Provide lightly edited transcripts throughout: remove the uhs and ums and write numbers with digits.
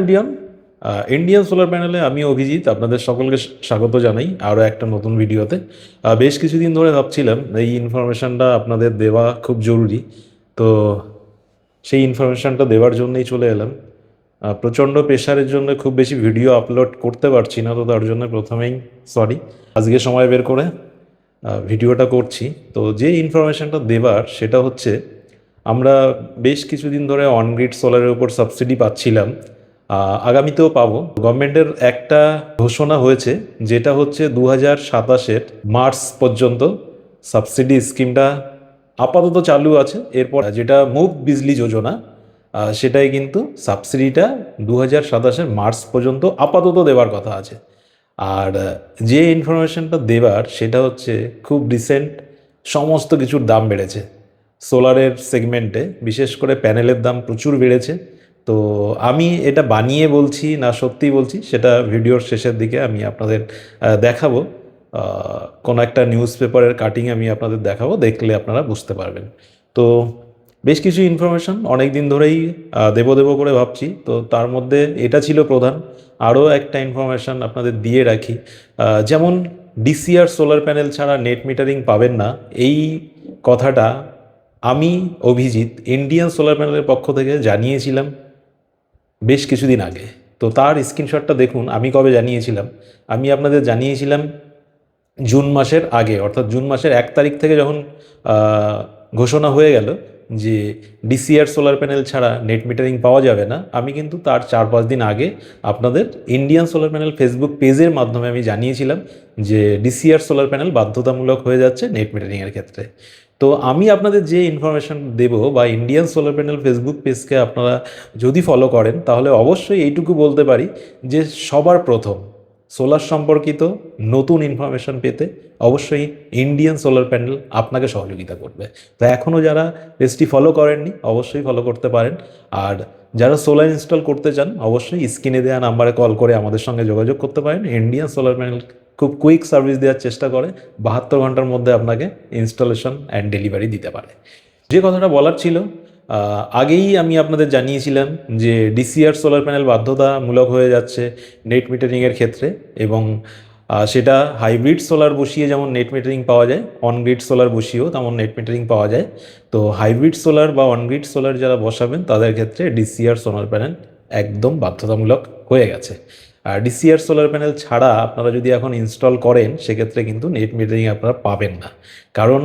Everyone, Indian solar প্যানেলে আমি অভিজিৎ আপনাদের সকলকে স্বাগত জানাই আরও একটা নতুন ভিডিওতে। বেশ কিছুদিন ধরে ভাবছিলাম এই ইনফরমেশানটা আপনাদের দেওয়া খুব জরুরি, তো সেই ইনফরমেশানটা দেওয়ার জন্যই চলে এলাম। প্রচণ্ড প্রেশারের জন্য খুব বেশি ভিডিও আপলোড করতে পারছি না, তো তার জন্য প্রথমেই সরি। আজকে সময় বের করে ভিডিওটা করছি। তো যে ইনফরমেশানটা দেওয়ার সেটা হচ্ছে, আমরা বেশ কিছুদিন ধরে অনগ্রিড সোলারের উপর সাবসিডি পাচ্ছিলাম, আগামীতেও পাবো। গভর্নমেন্টের একটা ঘোষণা হয়েছে, যেটা হচ্ছে 2027-এর মার্চ পর্যন্ত সাবসিডি স্কিমটা আপাতত চালু আছে। এরপর যেটা মুফট বিজলি যোজনা, সেটাই কিন্তু সাবসিডিটা 2027-এর মার্চ পর্যন্ত আপাতত দেওয়ার কথা আছে। আর যে ইনফরমেশনটা দেওয়ার সেটা হচ্ছে, খুব রিসেন্ট সমস্ত কিছুর দাম বেড়েছে সোলারের সেগমেন্টে, বিশেষ করে প্যানেলের দাম প্রচুর বেড়েছে। তো আমি এটা বানিয়ে বলছি না সত্যি বলছি, সেটা ভিডিওর শেষের দিকে আমি আপনাদের দেখাবো। কোনো একটা নিউজ পেপারের কাটিং আমি আপনাদের দেখাবো, দেখলে আপনারা বুঝতে পারবেন। তো বেশ কিছু ইনফরমেশন অনেক দিন ধরেই দেবো দেবো করে ভাবছি, তো তার মধ্যে এটা ছিল প্রধান। আরও একটা ইনফরমেশান আপনাদের দিয়ে রাখি, যেমন ডিসিআর সোলার প্যানেল ছাড়া নেট মিটারিং পাবেন না, এই কথাটা আমি অভিজিৎ ইন্ডিয়ান সোলার প্যানেলের পক্ষ থেকে জানিয়েছিলাম বেশ কিছুদিন আগে। তো তার স্ক্রিনশটটা দেখুন, আমি কবে জানিয়েছিলাম। আমি আপনাদের জানিয়েছিলাম জুন মাসের আগে, অর্থাৎ জুন মাসের 1 তারিখ থেকে যখন ঘোষণা হয়ে গেল যে ডিসিআর সোলার প্যানেল ছাড়া নেট মিটারিং পাওয়া যাবে না, আমি কিন্তু তার 4-5 দিন আগে আপনাদের ইন্ডিয়ান সোলার প্যানেল ফেসবুক পেজের মাধ্যমে আমি জানিয়েছিলাম যে ডিসিআর সোলার প্যানেল বাধ্যতামূলক হয়ে যাচ্ছে নেট মিটারিংয়ের ক্ষেত্রে। তো আমি আপনাদের যে ইনফরমেশান দেব, বা ইন্ডিয়ান সোলার প্যানেল ফেসবুক পেজকে আপনারা যদি ফলো করেন, তাহলে অবশ্যই এইটুকু বলতে পারি যে সবার প্রথম সোলার সম্পর্কিত নতুন ইনফরমেশান পেতে অবশ্যই ইন্ডিয়ান সোলার প্যানেল আপনাকে সহযোগিতা করবে। তো এখনও যারা পেজটি ফলো করেননি, অবশ্যই ফলো করতে পারেন। আর যারা সোলার ইনস্টল করতে চান, অবশ্যই স্ক্রিনে দেওয়া নাম্বারে কল করে আমাদের সঙ্গে যোগাযোগ করতে পারেন। ইন্ডিয়ান সোলার প্যানেল খুব কুইক সার্ভিস দেওয়ার চেষ্টা করে, 72 ঘন্টার মধ্যে আপনাকে ইনস্টলেশন অ্যান্ড ডেলিভারি দিতে পারে। যে কথাটা বলার ছিল, আগেই আমি আপনাদের জানিয়েছিলাম যে ডিসিআর সোলার প্যানেল বাধ্যতামূলক হয়ে যাচ্ছে নেট মিটারিংয়ের ক্ষেত্রে, এবং সেটা হাইব্রিড সোলার বসিয়ে যেমন নেট মিটারিং পাওয়া যায়, অনগ্রিড সোলার বসিয়েও তেমন নেট মিটারিং পাওয়া যায়। তো হাইব্রিড সোলার বা অনগ্রিড সোলার যারা বসাবেন, তাদের ক্ষেত্রে ডিসিআর সোলার প্যানেল একদম বাধ্যতামূলক হয়ে গেছে। আর ডিসিআর সোলার প্যানেল ছাড়া আপনারা যদি এখন ইনস্টল করেন, সেক্ষেত্রে কিন্তু নেট মিটারিং আপনারা পাবেন না। কারণ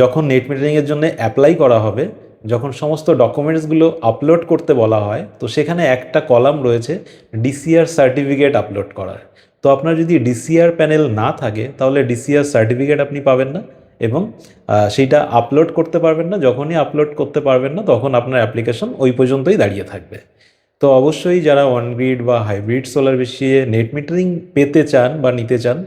যখন নেট মিটারিংয়ের জন্য অ্যাপ্লাই করা হবে, যখন সমস্ত ডকুমেন্টসগুলো আপলোড করতে বলা হয়, তো সেখানে একটা কলাম রয়েছে ডিসিআর সার্টিফিকেট আপলোড করার। তো আপনার যদি ডিসিআর প্যানেল না থাকে, তাহলে ডিসিআর সার্টিফিকেট আপনি পাবেন না, এবং সেইটা আপলোড করতে পারবেন না। যখনই আপলোড করতে পারবেন না, তখন আপনার অ্যাপ্লিকেশন ওই পর্যন্তই দাঁড়িয়ে থাকবে। তো অবশ্যই যারা অনগ্রিড বা হাইব্রিড সোলার বসিয়ে নেট মিটারিং পেতে চান বা নিতে চান,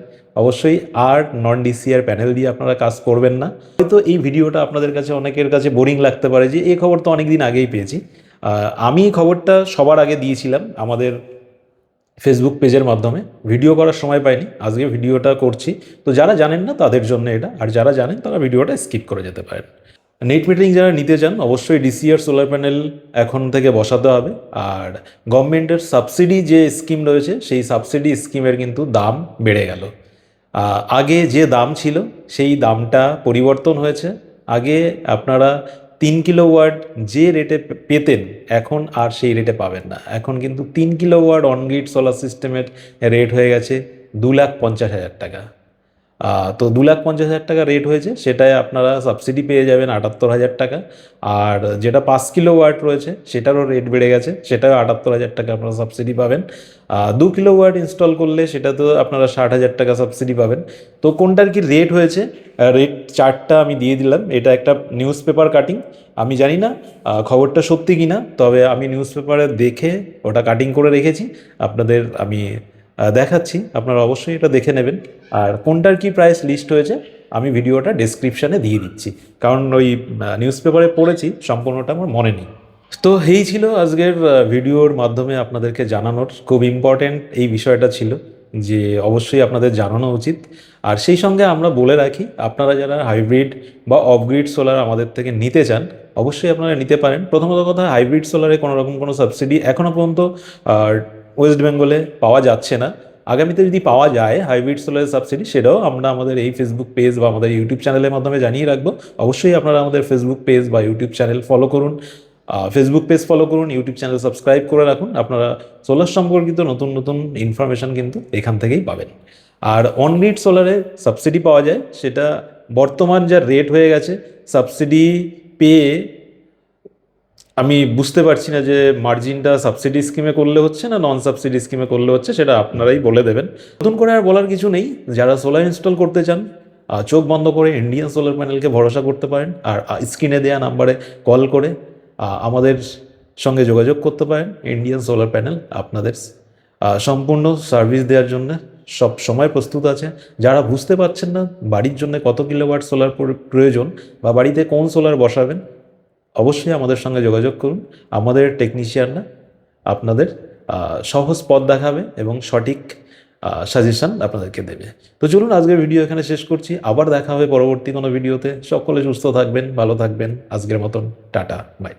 অবশ্যই আর নন ডিসিআর প্যানেল দিয়ে আপনারা কাজ করবেন না। হয়তো এই ভিডিওটা আপনাদের কাছে অনেকের কাছে বোরিং লাগতে পারে, যে এই খবর তো অনেক দিন আগেই পেয়েছি। আমি খবরটা সবার আগে দিয়েছিলাম আমাদের ফেসবুক পেজের মাধ্যমে, ভিডিও করার সময় পাইনি, আজকে ভিডিওটা করছি। তো যারা জানেন না তাদের জন্য এটা, আর যারা জানেন তারা ভিডিওটা স্কিপ করে যেতে পারেন। নেট মিটারিং যারা নিতে চান, অবশ্যই ডিসিআর সোলার প্যানেল এখন থেকে বসাতে হবে। আর গভর্নমেন্টের সাবসিডি যে স্কিম রয়েছে, সেই সাবসিডি স্কিমের কিন্তু দাম বেড়ে গেল। আগে যে দাম ছিল সেই দামটা পরিবর্তন হয়েছে। আগে আপনারা 3 কিলোওয়াট যে রেটে পেতেন, এখন আর সেই রেটে পাবেন না। এখন কিন্তু 3 কিলোওয়াট অনগ্রিড সোলার সিস্টেমের রেট হয়ে গেছে 2,50,000 টাকা। তো 2,50,000 টাকা রেট হয়েছে, সেটায় আপনারা সাবসিডি পেয়ে যাবেন 78,000 টাকা। আর যেটা 5 কিলোওয়াট রয়েছে, সেটারও রেট বেড়ে গেছে, সেটাও 78,000 টাকা আপনারা সাবসিডি পাবেন। 2 কিলোওয়াট ইনস্টল করলে সেটাতেও আপনারা 60,000 টাকা সাবসিডি পাবেন। তো কোনটার কি রেট হয়েছে, রেট চার্টটা আমি দিয়ে দিলাম। এটা একটা নিউজ পেপার কাটিং, আমি জানি না খবরটা সত্যি কিনা, তবে আমি নিউজ পেপারে দেখে ওটা কাটিং করে রেখেছি, আপনাদের আমি দেখাচ্ছি। আপনারা অবশ্যই এটা দেখে নেবেন। আর কোনটার কি প্রাইস লিস্ট হয়েছে আমি ভিডিওটা ডেসক্রিপশানে দিয়ে দিচ্ছি, কারণ ওই নিউজ পেপারে পড়েছি, সম্পূর্ণটা আমার মনে নেই। তো এই ছিল আজকের ভিডিওর মাধ্যমে আপনাদেরকে জানানোর, খুব ইম্পর্টেন্ট এই বিষয়টা ছিল, যে অবশ্যই আপনাদের জানানো উচিত। আর সেই সঙ্গে আমরা বলে রাখি, আপনারা যারা হাইব্রিড বা অফগ্রিড সোলার আমাদের থেকে নিতে চান, অবশ্যই আপনারা নিতে পারেন। প্রথমত কথা, হাইব্রিড সোলারে কোনো রকম কোনো সাবসিডি এখনও পর্যন্ত ওয়েস্ট বেঙ্গলে পাওয়া যাচ্ছে না। আগামীতে যদি পাওয়া যায় হাইব্রিড সোলারের সাবসিডি, সেটাও আমরা আমাদের এই ফেসবুক পেজ বা আমাদের ইউটিউব চ্যানেলের মাধ্যমে জানিয়ে রাখবো। অবশ্যই আপনারা আমাদের ফেসবুক পেজ বা ইউটিউব চ্যানেল ফলো করুন, ফেসবুক পেজ ফলো করুন, ইউটিউব চ্যানেল সাবস্ক্রাইব করে রাখুন। আপনারা সোলার সম্পর্কিত নতুন নতুন ইনফরমেশান কিন্তু এখান থেকেই পাবেন। আর অনগ্রিড সোলারে সাবসিডি পাওয়া যায়, সেটা বর্তমান যা রেট হয়ে গেছে সাবসিডি পেয়ে আমি বুঝতে পারছি না যে মার্জিনটা সাবসিডি স্কিমে করলে হচ্ছে না নন সাবসিডি স্কিমে করলে হচ্ছে, সেটা আপনারাই বলে দেবেন। নতুন করে আর বলার কিছু নেই। যারা সোলার ইনস্টল করতে চান চোখ বন্ধ করে ইন্ডিয়ান সোলার প্যানেলকে ভরসা করতে পারেন, আর স্ক্রিনে দেওয়া নাম্বারে কল করে আমাদের সঙ্গে যোগাযোগ করতে পারেন। ইন্ডিয়ান সোলার প্যানেল আপনাদের সম্পূর্ণ সার্ভিস দেওয়ার জন্য সব সময় প্রস্তুত আছে। যারা বুঝতে পারছেন না বাড়ির জন্য কত কিলোওয়াট সোলার প্রয়োজন বা বাড়িতে কোন সোলার বসাবেন, অবশ্যই আমাদের সঙ্গে যোগাযোগ করুন। আমাদের টেকনিশিয়ানরা আপনাদের সহজ পথ দেখাবে এবং সঠিক সাজেশন আপনাদেরকে দেবে। তো চলুন আজকের ভিডিও এখানে শেষ করছি, আবার দেখা হবে পরবর্তী কোনো ভিডিওতে। সকলে সুস্থ থাকবেন, ভালো থাকবেন। আজকের মতন টাটা, বাই।